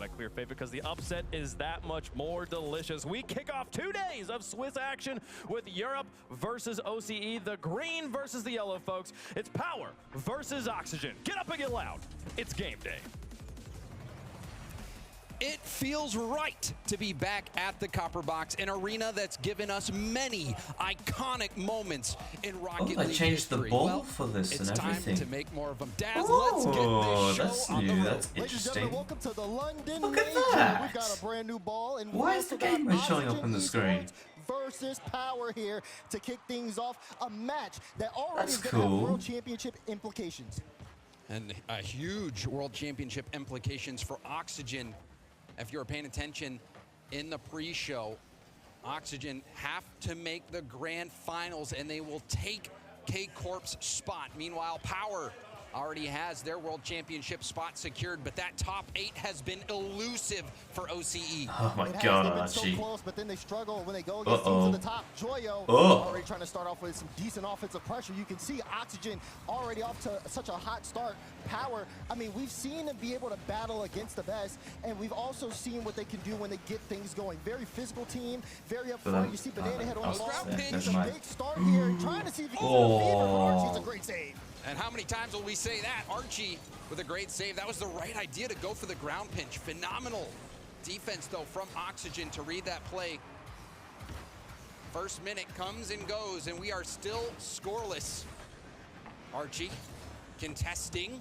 a clear favorite because the upset is that much more delicious. We kick off 2 days of Swiss action with Europe versus OCE, the green versus the yellow, folks. It's Power versus Oxygen. Get up and get loud. It's game day. It feels right to be back at the Copper Box, an arena that's given us many iconic moments in Rocket League They changed the history. ball for this and everything. It's time to make more of them. Daz, Oh, let's get this that's show on the new. road. That's interesting. Welcome to the London Look at Major. that. We've got a brand new ball, and Why is the gateway showing up on the screen? Versus Power here to kick things off, a match that already That's is going to have cool. World Championship implications. And a huge World Championship implications for Oxygen. If you're paying attention in the pre-show, Oxygen have to make the grand finals and they will take K-Corp's spot. Meanwhile, Power already has their World Championship spot secured, but that top 8 has been elusive for OCE. Oh my They've god, been Archie. so close, but then they struggle when they go against teams at the top. Joyo already trying to start off with some decent offensive pressure. You can see Oxygen already off to such a hot start. Power, I mean, we've seen them be able to battle against the best, and we've also seen what they can do when they get things going. Very physical team, very upfront. You see Banana Head on the ball. It's a big start here, trying to see if he can get a fever for Archie. It's a great save. And how many times will we say that? Archie with a great save. That was the right idea to go for the ground pinch. Phenomenal defense, though, from Oxygen to read that play. First minute comes and goes, and we are still scoreless. Archie contesting,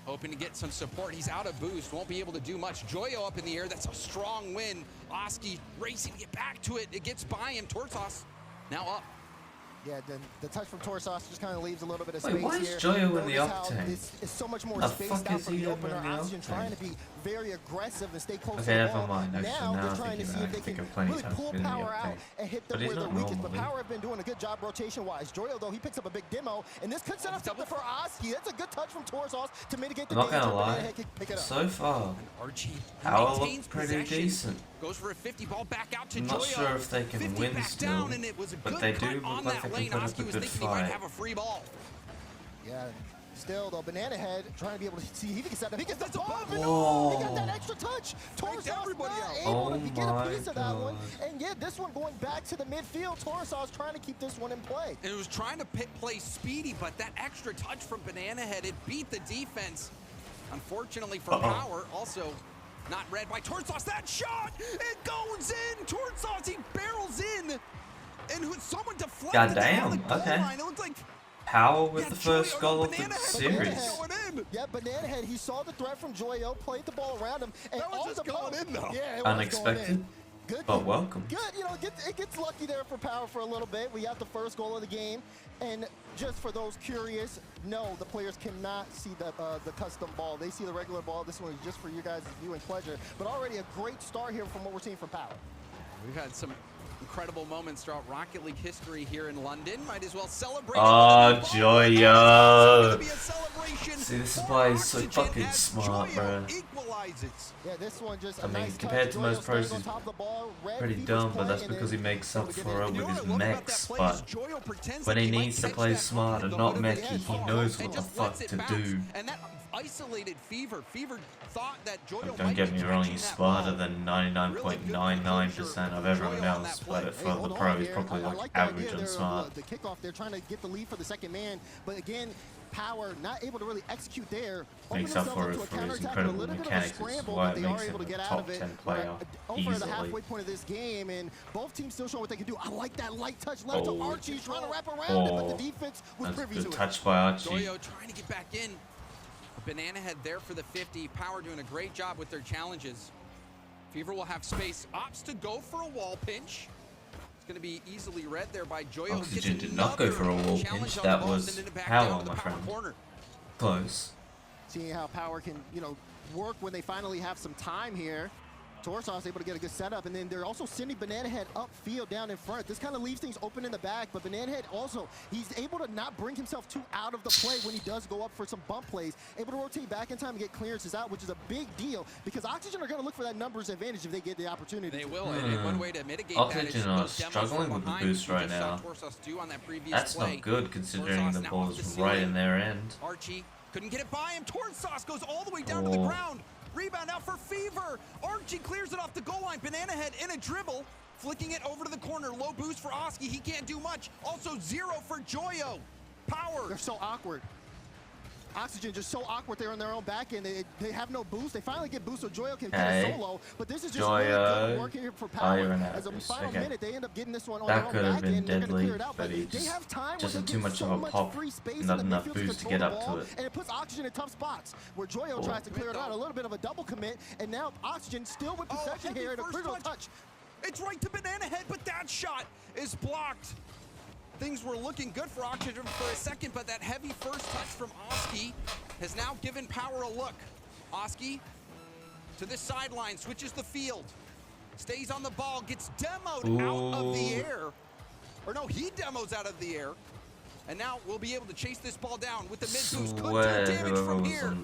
hoping to get some support. He's out of boost, won't be able to do much. Joyo up in the air, that's a strong win. Oski racing to get back to it. It gets by him. Torsos now up. Yeah, the touch from Torsos just kind of leaves a little bit of space here. Why is Joyo in the Notice how octane? It's so much more The spaced fuck out is from he the over opener. in the Oxygen octane? trying to be very aggressive and stay close to Okay, the never ball. mind. Actually, Now now they're I'm trying to see thinking if they think can of plenty really times pull been in the Power out octane. and hit But them he's where they're not weakest. But normally. Power have been doing a good job rotation-wise. Joyo, though, he picks up a big demo, and this could set up something for Oski. That's a good touch from Torsos to mitigate the I'm not danger. gonna lie. Banana Head can pick it up. So far, Archie Power maintains looked pretty possession. decent. Goes for a 50 ball back out to I'm Joyo. not sure if they can 50 win back still, down, and it was a but good they cut do look on like that they can lane. put up Oski a was good thinking he might fight. have a free ball. Yeah. Still, though, Banana Head trying to be able to see if he can set up. He gets the ball. Whoa. He got that extra touch. Torsos everybody not out. able to Oh get a my piece of that one. God. And yeah, this one going back to the midfield. Torsos trying to keep this one in play. And it was trying to play speedy, but that extra touch from Banana Head, it beat the defense. Unfortunately for Power, also not read by Torsos. That shot, it goes in. Torsos, he barrels in. And someone deflected it on the goal line. It looked like Power with the Joyo, first goal of Banana the Head series. going in. Yeah, Banana Head, he saw the threat from Joyo, played the ball around him. And That was all just the going post- in, though. Yeah, it was Unexpected, going in. Good, but welcome. Good, you know, it gets lucky there for Power for a little bit. We got the first goal of the game. And just for those curious, no, the players cannot see the custom ball. They see the regular ball. This one is just for you guys' viewing pleasure. But already a great start here from what we're seeing from Power. We've had some incredible moments throughout Rocket League history here in London. Might as well celebrate. Oh, Joyo. See, See, this is why he's so fucking smart, bro. Yeah, this one just I a mean, nice compared touch. to most Joyo pros, stays on he's top of the ball. Red pretty Fever's dumb, but playing, that's and because he makes up for it with his mechs. But when he needs to play smart and not mechy, he knows what the fuck to do. And that isolated Fever thought that Joyo Don't get me wrong, he's smarter than 99.99% of everyone else, but for the pro, he's probably like average and smart. The kickoff, they're trying to get the lead for the second man, but again, Power not able to really execute there. Makes up for it for his incredible mechanics, which is why it makes him a top 10 player over the easily. halfway point of this game, and both teams still showing what they can do. I like that light touch left to Archie, trying to wrap around it, but the defense was That's a privy to good it. touch by Archie. Joyo trying to get back in. Banana Head there for the 50. Power doing a great job with their challenges. Fever will have space. Opts to go for a wall pinch. It's going to be easily read there by Joyo. Oxygen did not go for a wall pinch. That was Power, my friend. Close. Seeing how Power can, you know, work when they finally have some time here. Torsos able to get a good setup, and then they're also sending Banana Head upfield down in front. This kind of leaves things open in the back, but Banana Head also, he's able to not bring himself too out of the play when he does go up for some bump plays. Able to rotate back in time and get clearances out, which is a big deal, because Oxygen are going to look for that numbers advantage if they get the opportunity. They will, and one way to mitigate Oxygen that are is those struggling with the boost right now. That's not good considering the ball is right in their end. Archie couldn't get it by him. Torsos goes all the way down to the ground. Rebound out for Archie clears it off the goal line. Banana Head in a dribble, flicking it over to the corner. Low boost for Oski. He can't do much. Also 0 for Joyo. Power. They're so awkward. Oxygen just so awkward there on their own back end. They have no boost. They finally get boost so Joyo can get a solo. But this is just really good work here for Power. As a final minute, they end up getting this one on their own back end. They're going to clear it out. But they have time where they too much so of a much pop, free space not in the enough midfield boost to to get control up the ball. to it. And it puts Oxygen in tough spots where Joyo tries to clear it out. A little bit of a double commit. And now Oxygen still with possession here and a critical touch. It's right to Banana Head, but that shot is blocked. Things were looking good for Oxygen for a second, but that heavy first touch from Oski has now given Power a look. Oski to the sideline, switches the field, stays on the ball, gets demoed out of the air. Or no, he demos out of the air. And now we'll be able to chase this ball down with the mid-boost. Could do damage from here.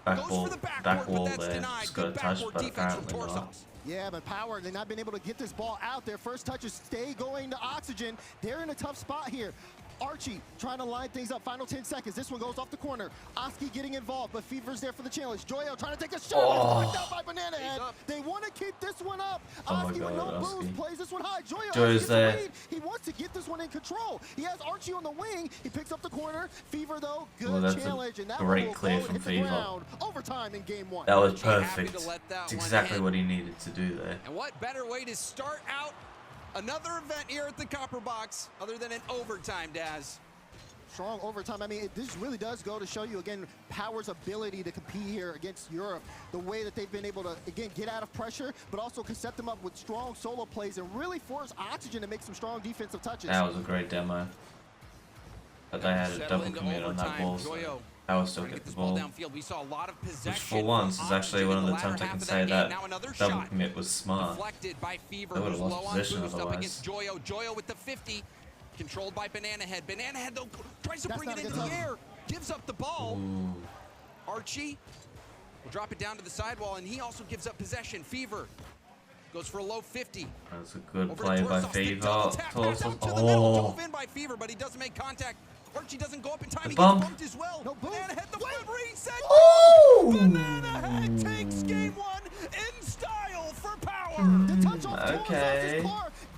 Goes for the backboard, but that's denied. Good backboard defense from Torsos. Yeah, but Power, they've not been able to get this ball out there. First touches stay going to Oxygen. They're in a tough spot here. Archie trying to line things up. Final 10 seconds. This one goes off the corner. Oski getting involved, but Fever's there for the challenge. Joyo trying to take a shot. Knocked out by Banana Head. They want to keep this one up. Oski with no boost plays this one high. Joyo's there. He wants to get this one in control. He has Archie on the wing. He picks up the corner. Fever, though, good challenge. And that great clear from Fever. Overtime in game 1. That was perfect. That's exactly what he needed to do there. And what better way to start out another event here at the Copper Box other than an overtime, Daz? Strong overtime. I mean, this really does go to show you, again, Power's ability to compete here against Europe. The way that they've been able to, again, get out of pressure, but also can set them up with strong solo plays and really force Oxygen to make some strong defensive touches. That was a great demo. But they had a double commit on that ball, so Power still get the ball. We saw a lot of possession. Which for once is actually one of the times I can say that double commit was smart. Deflected by Fever, They would have who's lost low on position boost up otherwise. against Joyo. Joyo with the 50, controlled by Banana Head. Banana Head, though, tries to bring it into the air, gives up the ball. Ooh. Archie will drop it down to the sidewall, and he also gives up possession. Fever goes for a low 50. That's a good Over play by Torsos. Fever. Dove in by Fever, but he doesn't make contact. Archie doesn't go up in time. He gets bumped as well. No bump. Banana Head, the flip reset. Oh! Banana Head takes game 1 in style for Power. The touch off Okay.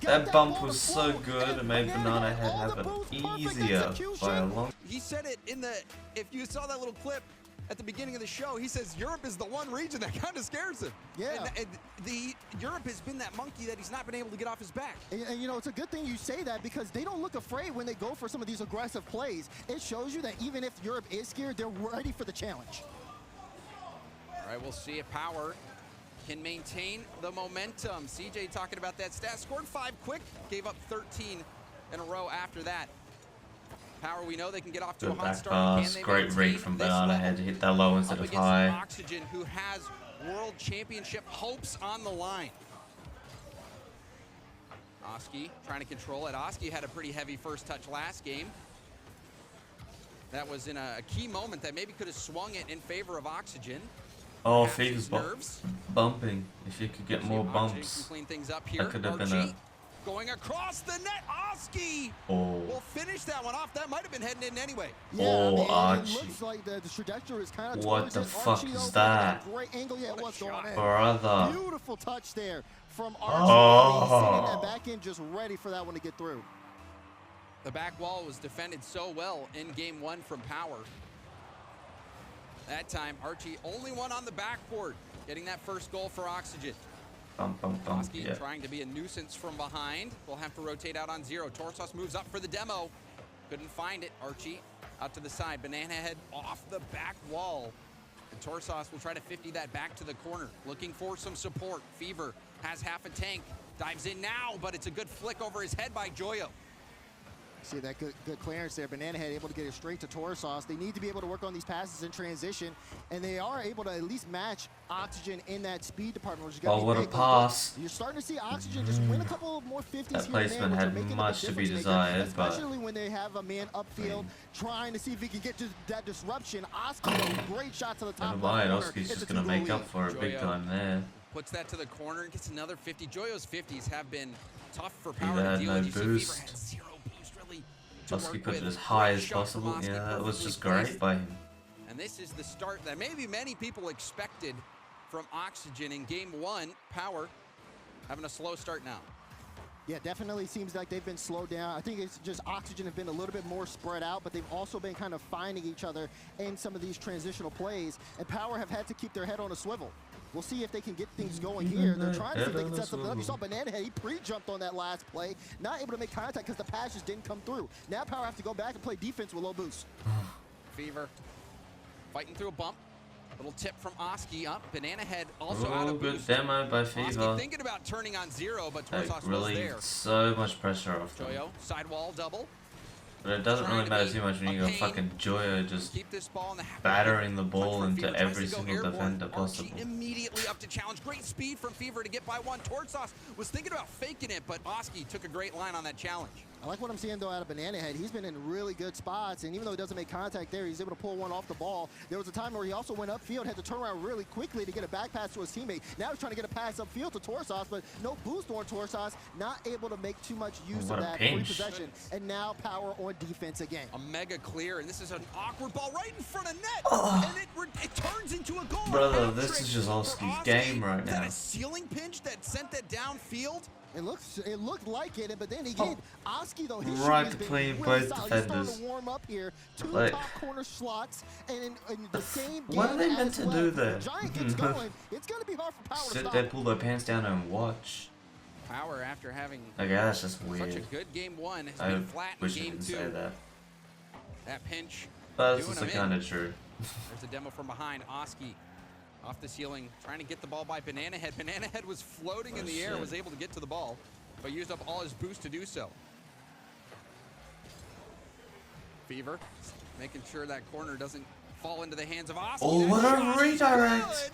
That bump was so good, it made Banana Head have it easier by a long. He said it in the, if you saw that little clip at the beginning of the show, he says Europe is the one region that kind of scares him. Yeah. And Europe has been that monkey that he's not been able to get off his back. And you know, it's a good thing you say that because they don't look afraid when they go for some of these aggressive plays. It shows you that even if Europe is scared, they're ready for the challenge. All right, we'll see if Power can maintain the momentum. CJ talking about that stat. Scored 5 quick, gave up 13 in a row after that. Power, we know they can get off to a hot start. Pass. Great read from Banana Head to hit that low instead of high. Oxygen, who has world championship hopes on the line. Oski trying to control it. Oski had a pretty heavy first touch last game. That was in a key moment that maybe could have swung it in favor of Oxygen. Oh, Fever's bumping. If you could get more bumps, clean things up here. that could have been a... Going across the net, Oski will finish that one off. That might have been heading in anyway. Yeah, oh, Archie. It looks like the trajectory is kind of what the fuck is that? Great angle, yeah, it was going in. Brother. Beautiful touch there from Archie. He's sitting that back end just ready for that one to get through. The back wall was defended so well in game 1 from Power. That time, Archie only one on the backboard, getting that first goal for Oxygen. Oski trying to be a nuisance from behind. We'll have to rotate out on 0. Torsos moves up for the demo. Couldn't find it. Archie out to the side. Banana Head off the back wall. And Torsos will try to 50 that back to the corner. Looking for some support. Fever has half a tank. Dives in now, but it's a good flick over his head by Joyo. See that good clearance there. Banana Head able to get it straight to Torsos. They need to be able to work on these passes in transition, and they are able to at least match Oxygen in that speed department. Which is oh, what a pass. You're starting to see Oxygen just win a couple of more 50s that here placement and there, had much to be desired, especially when they have a man upfield trying to see if he can get to that disruption. Oski, great shot to the top. Never mind, Oski's just going to make up for it big time there. Puts that to the corner and gets another 50. Joyo's 50s have been tough for Power to deal with. No boost. Oski put it as high as possible. Yeah, that was just great by him. And this is the start that maybe many people expected from Oxygen in game 1. Power having a slow start now. Yeah, definitely seems like they've been slowed down. I think it's just Oxygen have been a little bit more spread out, but they've also been kind of finding each other in some of these transitional plays, and Power have had to keep their head on a swivel. We'll see if they can get things going here. They're trying to see if they can set something up. You saw Banana Head, he pre-jumped on that last play, not able to make contact because the pass just didn't come through. Now Power have to go back and play defense with low boost. Fever fighting through a bump. Little tip from Oski up. Banana Head also out of boost. Good demo by Fever. Oski thinking about turning on 0, but Torsos was there. So much pressure off them. Joyo, sidewall double. But it doesn't really matter too much when you got fucking Joyo just battering the ball into every single defender possible. Immediately up to challenge. Great speed from Fever to get by one. Torsos was thinking about faking it, but Oski took a great line on that challenge. I like what I'm seeing, though, out of Banana Head. He's been in really good spots, and even though he doesn't make contact there, he's able to pull one off the ball. There was a time where he also went upfield, had to turn around really quickly to get a back pass to his teammate. Now he's trying to get a pass upfield to Torsos, but no boost on Torsos, not able to make too much use of that free possession. And now Power on defense again. A mega clear, and this is an awkward ball right in front of net, and it turns into a goal. Brother, this is just Oski's game right now. Is that a ceiling pinch that sent that downfield? It looked like it, but then again, Oski though, his right shooting between has been really both solid. defenders. He's starting to warm up here. Two Like, top corner slots, and in the same game. What are they meant to do there? Giant gets going. It's going to be hard for Power to Sit stop. there, pull their pants down, and watch. Power, after having Okay, that's just weird. such a good game 1, has I been flat in wish I game didn't 2. say that. That pinch. But this doing is him kind in. of true. There's a demo from behind. Oski off the ceiling, trying to get the ball by Banana Head. Banana Head was floating in the air, was able to get to the ball, but used up all his boost to do so. Fever making sure that corner doesn't fall into the hands of Oski. Oh, what a redirect!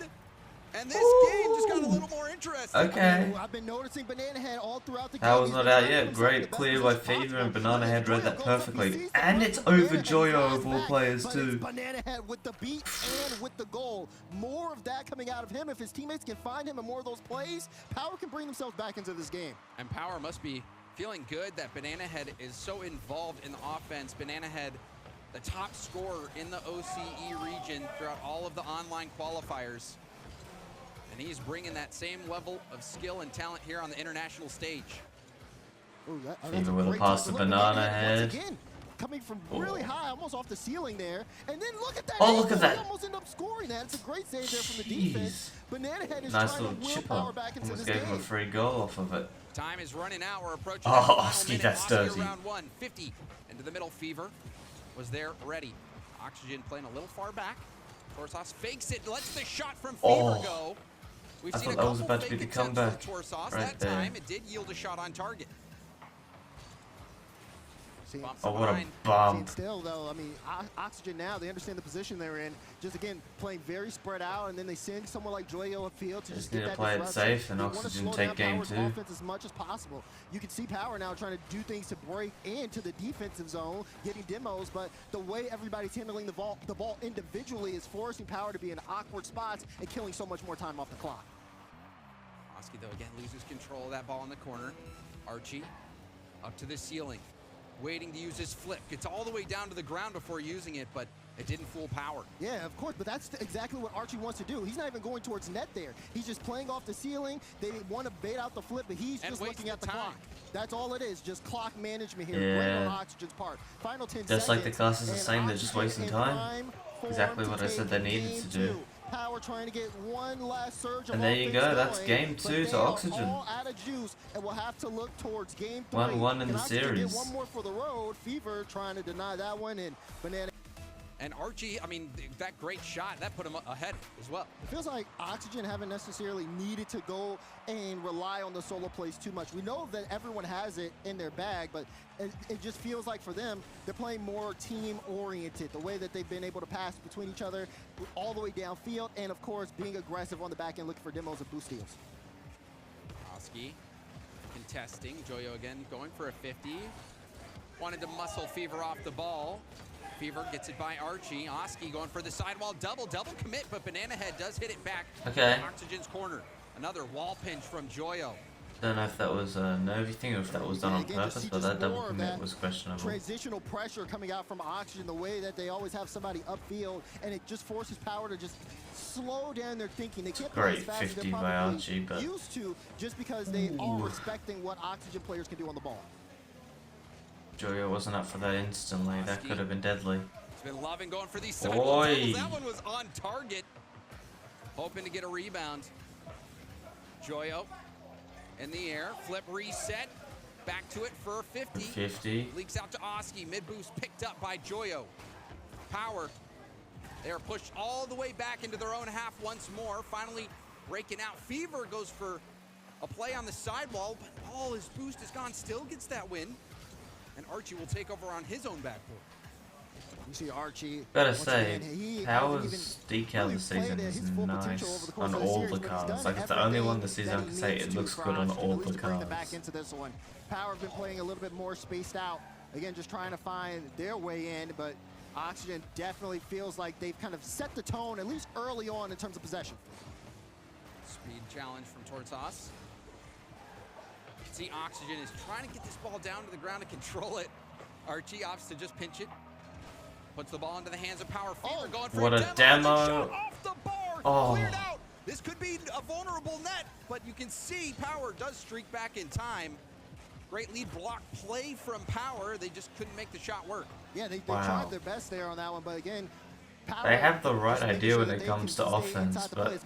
And this game just got a little more interesting. Okay. I've been noticing Banana Head all throughout the game. That was not out yet. Great clear by Fever, and Banana Head read that perfectly. And it's over Joyo of all players too. Banana Head with the beat and with the goal. More of that coming out of him. If his teammates can find him in more of those plays, Power can bring themselves back into this game. And Power must be feeling good that Banana Head is so involved in the offense. Banana Head, the top scorer in the OCE region throughout all of the online qualifiers. And he's bringing that same level of skill and talent here on the international stage. Ooh, Fever with a pass to Banana Head. Again, coming from really high, almost off the ceiling there. And then look at that. Oh, look at that. He almost ended up scoring that. It's a great save there from the defense. Banana Head is Nice trying little to will chipper. Power back into Almost this gave him a game. free goal off of it. Time is running out. We're approaching Oh, the final Oski, minute. that's Oski dirty. Round 1, 50 into the middle. Fever was there ready. Oxygen playing a little far back. Torsos fakes it, lets the shot from Fever go. We've seen thought a that was couple about to be fake the attempts comeback from Torsos. right That there. time it did yield a shot on target. Bumps Oh, what a behind. bump. Still, though, I mean, Oxygen now, they understand the position they're in. Just, again, playing very spread out, and then they send someone like Joyo upfield to just need get to that play it disruption. safe, and They wanna Oxygen slow take down game Power's 2. offense as much as possible. You can see Power now trying to do things to break into the defensive zone, getting demos, but the way everybody's handling the ball individually is forcing Power to be in awkward spots and killing so much more time off the clock. Oski, though, again, loses control of that ball in the corner. Archie up to the ceiling, waiting to use his flip. Gets all the way down to the ground before using it, but it didn't fool Power. Yeah, of course, but that's exactly what Archie wants to do. He's not even going towards net there. He's just playing off the ceiling. They want to bait out the flip, but he's just looking at the clock. That's all it is, just clock management here. Great on Oxygen's part. Final 10 seconds. Just like the class is the same, they're just wasting time. Exactly what I said they needed to do. Power trying to get one last surge of And there you go, that's game 2 to Oxygen. All out of juice, and we'll have to look towards game 3. 1-1 in the series. Get one more for the road. Fever trying to deny that one, and Banana. And Archie, I mean, that great shot, that put him ahead as well. It feels like Oxygen haven't necessarily needed to go and rely on the solo plays too much. We know that everyone has it in their bag, but it just feels like for them, they're playing more team-oriented, the way that they've been able to pass between each other all the way downfield, and of course, being aggressive on the back end, looking for demos and boost steals. Oski contesting. Joyo again going for a 50. Wanted to muscle Fever off the ball. Fever gets it by Archie. Oski going for the sidewall double commit, but Banana Head does hit it back. Okay. Oxygen's corner. Another wall pinch from Joyo. Don't know if that was a nervy thing or if that was done on purpose, but that double commit was questionable. Transitional pressure coming out from Oxygen, the way that they always have somebody upfield, and it just forces Power to just slow down their thinking. They can't play as fast as they're probably used to, just because they are respecting what Oxygen players can do on the ball. Joyo wasn't up for that instantly. That could have been deadly. He's been loving going for these sidewall doubles. That one was on target. Hoping to get a rebound. Joyo in the air, flip reset, back to it for 50. Leaks out to Oski, mid boost picked up by Joyo. Power, they are pushed all the way back into their own half once more, finally breaking out. Fever goes for a play on the sidewall, but all his boost is gone, still gets that win. And Archie will take over on his own backboard. You see Archie. Gotta say, Power's decal this season is nice on all the cards. Like, it's the only one this season I can say it looks good on all the cards. Back into this one. Power have been playing a little bit more spaced out. Again, just trying to find their way in, but Oxygen definitely feels like they've kind of set the tone, at least early on in terms of possession. Speed challenge from Tortas. You can see Oxygen is trying to get this ball down to the ground to control it. Archie opts to just pinch it. Puts the ball into the hands of Power. Fever going for what a demo. Off the bar. Cleared out. This could be a vulnerable net, but you can see Power does streak back in time. Great lead block play from Power. They just couldn't make the shot work. Yeah, they tried their best there on that one, but again, they have the right idea when it comes to offense, but they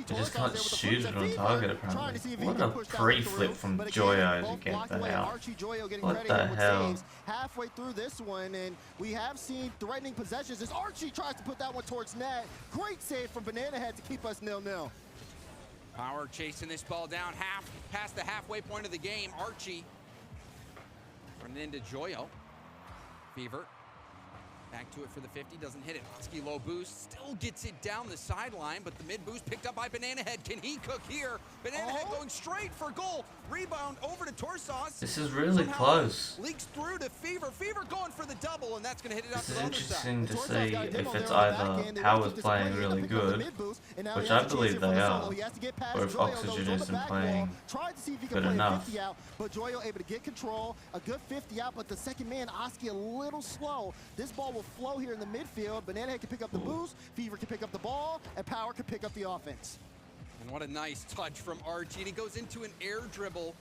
just can't shoot it on target apparently. What a pre-flip from Joyo to get that out. What the hell? Halfway through this one, and we have seen threatening possessions as Archie tries to put that one towards net. Great save from Banana Head to keep us 0-0. Power chasing this ball down past the halfway point of the game. Archie running into Joyo. Fever. Back to it for the 50, doesn't hit it. Oski low boost, still gets it down the sideline, but the mid boost picked up by Banana Head. Can he cook here? Banana Head going straight for goal. Rebound over to Torsos. This is really close. Leaks through to Fever. Fever going for the double, and that's going to hit it out to the other This side. is interesting to see if it's either Power's playing really good, which I believe they are, or if Oxygen isn't playing good enough. But Joyo able to get control, a good 50 out, but the second man, Oski, a little slow. This ball will flow here in the midfield. Banana Head can pick up the boost, Fever can pick up the ball, and Power can pick up the offense. And what a nice touch from Archie. And he goes into an air dribble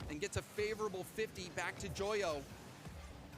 and gets a favorable 50 back to Joyo.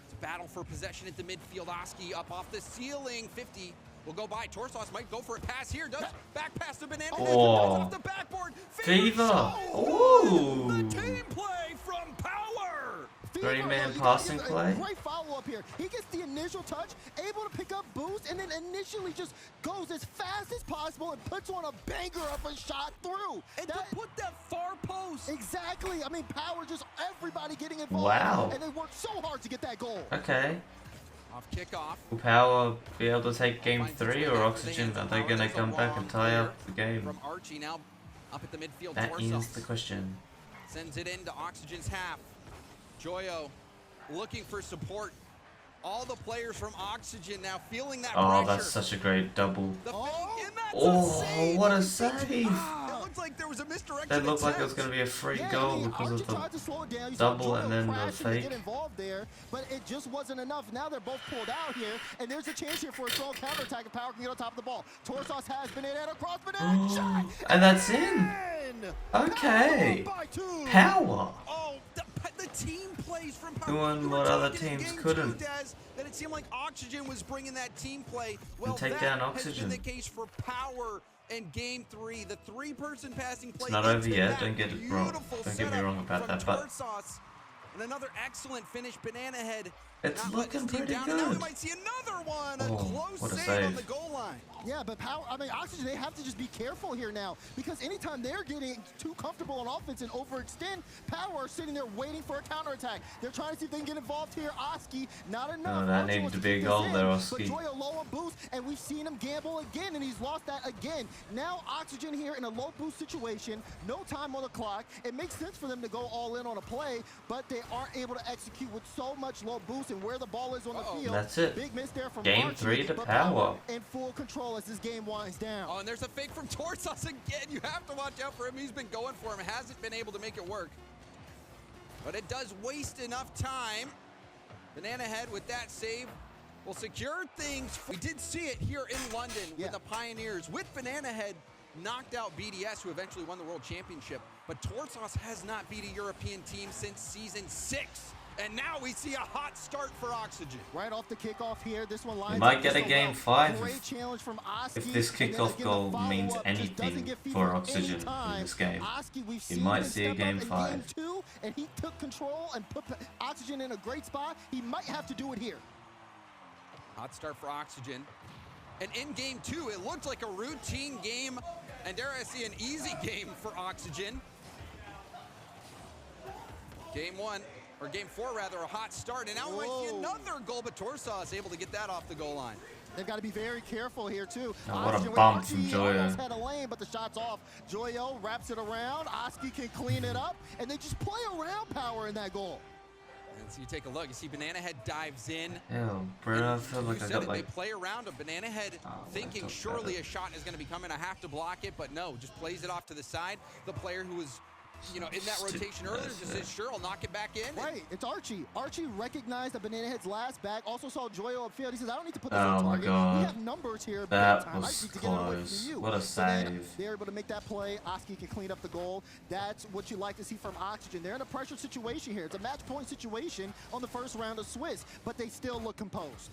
It's a battle for possession at the midfield. Oski up off the ceiling. 50 will go by. Torsos might go for a pass here. Does back pass to Banana Head. Off the backboard. Fever. Ooh. The team play from Power. 3-man passing play. Great follow-up here. He gets the initial touch, able to pick up boost, and then initially just goes as fast as possible and puts on a banger of a shot through. And to put that far post. Exactly. I mean, Power, just everybody getting involved. Wow. And they worked so hard to get that goal. Okay. Off kickoff. Will Power be able to take game 3, or Oxygen? Are they going to come back and tie up the game? From Archie now up at the midfield. That is the question. Sends it into Oxygen's half. Joyo looking for support. All the players from Oxygen now feeling that pressure. Oh, that's such a great double. Oh, what a save! It looked like there was a misdirection. That looked like it was going to be a free goal because of the double and then the fake. Get involved there, but it just wasn't enough. Now they're both pulled out here, and there's a chance here for a strong counterattack if Power can get on top of the ball. Torsos has Banana Head across Banana shot, and that's in. Okay. Power. The team plays from Power. Doing what other teams couldn't. That it seemed like Oxygen was bringing that team play. Well, and take down Oxygen. Has been the case for Power in game 3. The 3-person passing play. It's not over yet. Don't get it wrong. Don't get me wrong about that. But and another excellent finish, Banana Head. It's looking pretty good. And now we might see another one. A close save on the goal line. Yeah, but Oxygen, they have to just be careful here now, because anytime they're getting too comfortable on offense and overextend, Power are sitting there waiting for a counterattack. They're trying to see if they can get involved here. Oski, not enough. No, that needed to be a goal there, Oski. But Joyo low on boost, and we've seen him gamble again, and he's lost that again. Now Oxygen here in a low boost situation, no time on the clock. It makes sense for them to go all in on a play, but they aren't able to execute with so much low boost and where the ball is on the field. That's it. Big miss there from Game Archie, 3 to but Power. in full control as this game winds down. Oh, and there's a fake from Torsos again. You have to watch out for him. He's been going for him. Hasn't been able to make it work. But it does waste enough time. Banana Head with that save will secure things. We did see it here in London with the Pioneers. With Banana Head knocked out BDS, who eventually won the World Championship. But Torsos has not beat a European team since Season 6. And now we see a hot start for Oxygen. Right off the kickoff here, this one lines You might up get a so game well. 5 Great challenge from Oski, if this and then kickoff again, goal the means follow-up just doesn't anything get for Fever Oxygen anytime. in this game. Oski, we've You seen might him see a step game up in 5. Game 2, and he took control and put Oxygen in a great spot. He might have to do it here. Hot start for Oxygen. And in Game 2, it looked like a routine game, and dare I say an easy game for Oxygen. Game 1, or Game 4 rather, a hot start, and now we might see another goal, but Torsos able to get that off the goal line. They've got to be very careful here, too. Oh, what a Oxygen with bump Archie, from he Joyo. almost had a lane, but the shot's off. Joyo wraps it around. Oski can clean it up, and they just play around Power in that goal. And so you take a look, you see Banana Head dives in. Ew, bro, I feel like I got They like... play around a Banana Head thinking surely a shot is going to be coming, I have to block it, but no, just plays it off to the side. The player who was, you know, in that rotation earlier just says, sure, I'll knock it back in. Right, it's Archie. Archie recognized the Banana Head's last back, also saw Joyo upfield. He says, I don't need to put this on target. God. We have numbers here. That I was need to get it away close. from you. What a So then save. they're able to make that play. Oski can clean up the goal. That's what you like to see from Oxygen. They're in a pressure situation here. It's a match point situation on the first round of Swiss, but they still look composed.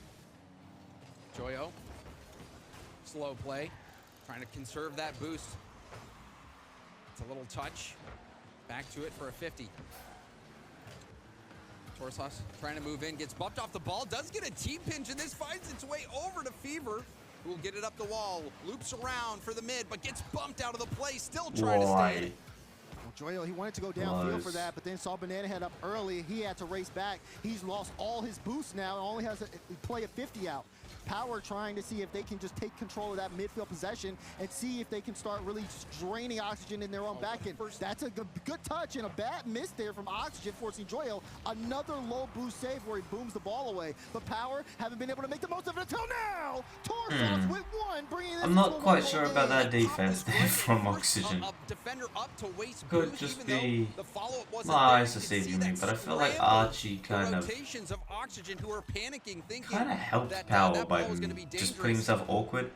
Joyo, slow play, trying to conserve that boost. It's a little touch. Back to it for a 50. Torsos trying to move in, gets bumped off the ball, does get a T-pinch, and this finds its way over to Fever, who will get it up the wall, loops around for the mid, but gets bumped out of the play, still trying to stay in it. Well, Joyo, he wanted to go downfield for that, but then saw Banana Head up early. He had to race back. He's lost all his boosts now and only has to play a 50 out. Power trying to see if they can just take control of that midfield possession and see if they can start really draining Oxygen in their own back end. That's a good touch and a bad miss there from Oxygen, forcing Joyo. Another low boost save where he booms the ball away. But Power haven't been able to make the most of it until now. Torsos with one, bringing this. I'm not quite sure about that defense there from Oxygen. Defender up to waste Could boost, just even be though the follow-up wasn't my there. eyes You can see deceiving that me, but I feel like scramble, Archie kind the of rotations of Oxygen who are panicking, thinking helped that, Power that by ball was going to be just dangerous. putting himself awkward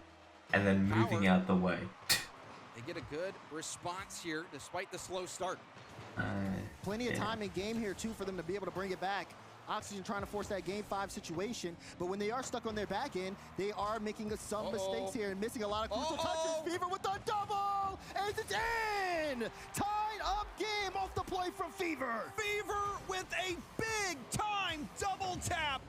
and then moving out the way. They get a good response here despite the slow start. Plenty of time in game here, too, for them to be able to bring it back. Oxygen trying to force that Game 5 situation, but when they are stuck on their back end, they are making some mistakes here and missing a lot of crucial touches. Fever with the double, and it's in! Tied up game off the play from Fever. Fever with a big-time double tap.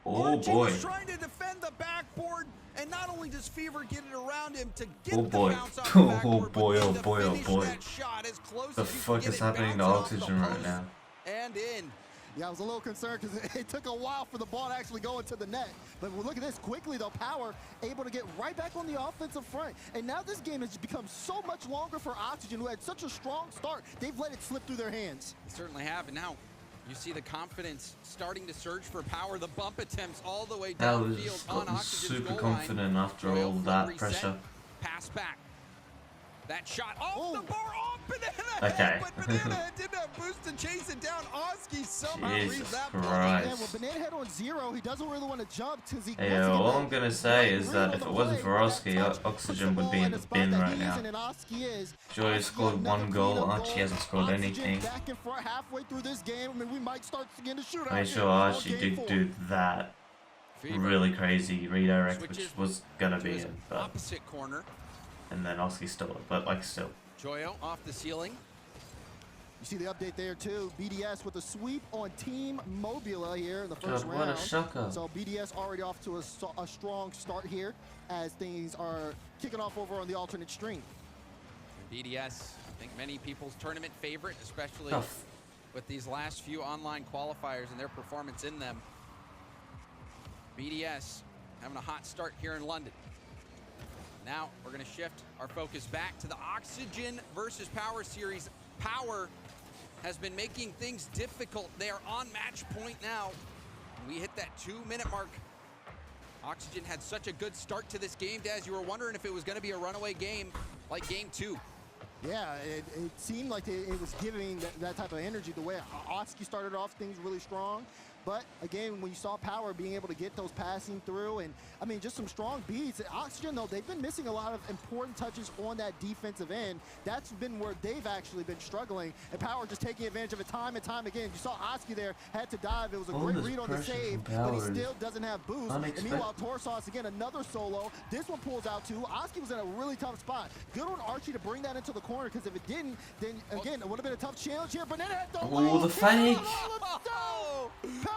Oh Archie boy. was trying to defend the backboard, and not only does Fever get it around him to get Oh the boy. bounce off the Oh backboard, boy, but oh then boy, to oh finish boy. that shot as close The as you fuck can is get it happening to bouncing off the Oxygen right post now? and in. Yeah, I was a little concerned because it took a while for the ball to actually go into the net. But look at this, quickly though, Power able to get right back on the offensive front. And now this game has become so much longer for Oxygen, who had such a strong start. They've let it slip through their hands. They certainly have, and now you see the confidence starting to surge for Power. The bump attempts all the way That downfield was on gotten Oxygen's super goal confident line. after Joyo all from that reset, pressure. Pass back. That shot off the bar, off Banana Okay. Head, but Banana Head didn't have boost to chase it down. Oski somehow reads Jesus that ball. Christ. Yeah, well, Banana Head on 0, he doesn't really want to jump because he Hey, wants to get all that I'm gonna say right is read that on if the it wasn't play, for but that Oski, touch puts Oxygen the would be ball in the spot bin that right he now. is in, and Oski is. Joy Oski scored another one goal, cleanup Archie hasn't scored Oxygen anything. back and front halfway through this game. I mean, we might start seeing the shootout. Make here sure on Archie game did 4. do that Fever really crazy redirect, which switches was gonna to be his in, but opposite corner. and then Oski stole it, but like still. Joyo off the ceiling. You see the update there too. BDS with a sweep on Team Mobula here in the first God, round. what a shocker. So BDS already off to a strong start here as things are kicking off over on the alternate stream. BDS, I think many people's tournament favorite, especially Tough. with these last few online qualifiers and their performance in them. BDS having a hot start here in London. Now we're going to shift our focus back to the Oxygen versus Power series. Power has been making things difficult. They are on match point now. We hit that 2-minute mark. Oxygen had such a good start to this game, Daz. You were wondering if it was going to be a runaway game like game 2. Yeah, it seemed like it was giving that type of energy. The way Oski started off things really strong. But again, when you saw Power being able to get those passing through, and I mean, just some strong beats. Oxygen, though, they've been missing a lot of important touches on that defensive end. That's been where they've actually been struggling. And Power just taking advantage of it time and time again. You saw Oski there, had to dive. It was a great read on the save, but he still doesn't have boost. And meanwhile, Torsos, again, another solo. This one pulls out too. Oski was in a really tough spot. Good on Archie to bring that into the corner, because if it didn't, then again, it would have been a tough challenge here. Banana had the fake.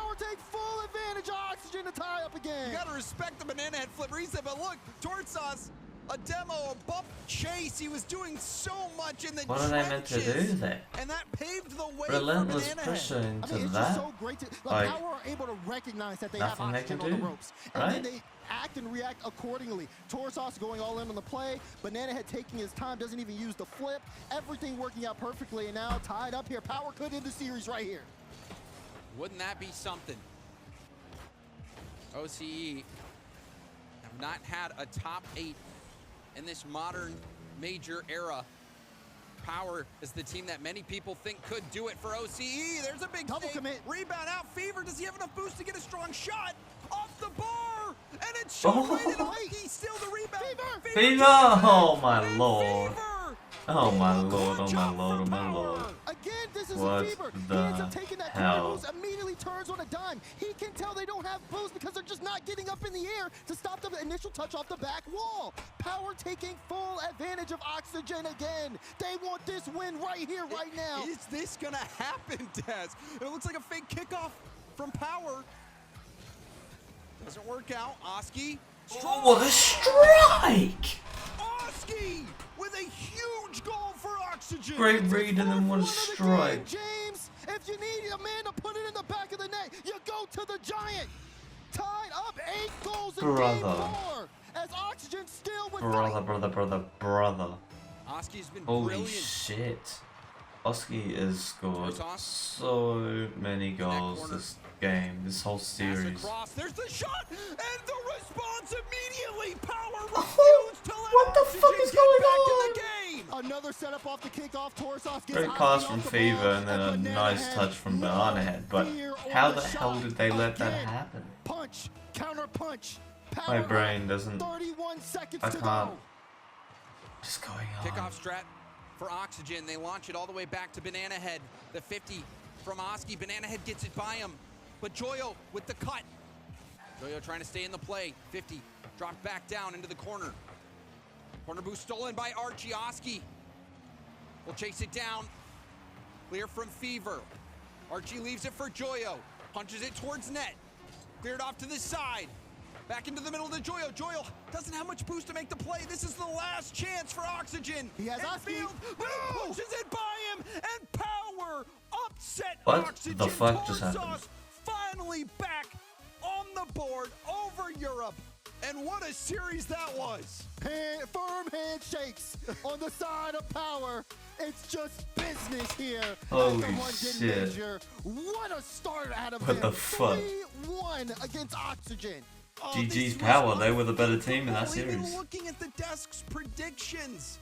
Power take full advantage of Oxygen to tie up again. You gotta respect the banana head flip reset, but look, Torsos, a demo, a bump chase. He was doing so much in the What are they meant to do there? And that paved the way Relentless for banana pressure head. into it's that. just so great to Like, Power are able to recognize that they have nothing they Oxygen can on do, the ropes. And right? then they act and react accordingly. Torsos going all in on the play. Banana Head taking his time, doesn't even use the flip. Everything working out perfectly, and now tied up here. Power could end the series right here. Wouldn't that be something? OCE have not had a top 8 in this modern major era. Power is the team that many people think could do it for OCE. There's a big double save. commit. Rebound out. Fever, does he have enough boost to get a strong shot? Off the bar! And it's shot right in Oski. Still the rebound. Fever! Oh my lord. Fever! Oh my lord, oh my lord, oh my lord. Again, this is What a Fever. He the ends up taking that hell? boost, immediately turns on a dime. He can tell they don't have boost because they're just not getting up in the air to stop the initial touch off the back wall. Power taking full advantage of Oxygen again. They want this win right here, right now. Is this gonna happen, Daz? It looks like a fake kickoff from Power. Doesn't work out. Oski. Oh, what a strike! Oski with a huge goal for Oxygen. Great read and then one strike. James, if you need a man to put it in the back of the net, you go to the Giant. Tied up 8 goals in game 4. As Oxygen still with Brother. Oski's been Holy brilliant. shit. Oski has scored so many goals this game, this whole series. Across. There's the shot and the response immediately. Power refused to let What the Oxygen fuck is get going back on? in the game. Another setup off the kickoff. Torsos gets Great Oski pass off from the Fever ball, and then a Banana nice Head, touch from no Banana Head, but fear on how the the hell shot. did they let that Again, happen? Punch, counter punch. My Power brain up, doesn't, 31 seconds I to can't. go. What's going on? Kickoff strat for Oxygen. They launch it all the way back to Banana Head. The 50 from Oski. Banana Head gets it by him. But Joyo with the cut. Joyo trying to stay in the play. 50 dropped back down into the corner. Corner boost stolen by Archie. Oski will chase it down. Clear from Fever. Archie leaves it for Joyo. Punches it towards net. Cleared off to the side. Back into the middle of the Joyo. Joyo doesn't have much boost to make the play. This is the last chance for Oxygen. He has Oski. Field, but he pushes it by him, and Power upset What Oxygen. the fuck just happened? Torsos finally back on the board over Europe. And what a series that was. Firm handshakes on the side of Power. It's just business here. Holy at the London shit. Major. What a start out of What them. the fuck? 3-1 against Oxygen. Oh, GG's this was Power, they were the better team in that unbelievable. series. Even looking at the desk's predictions,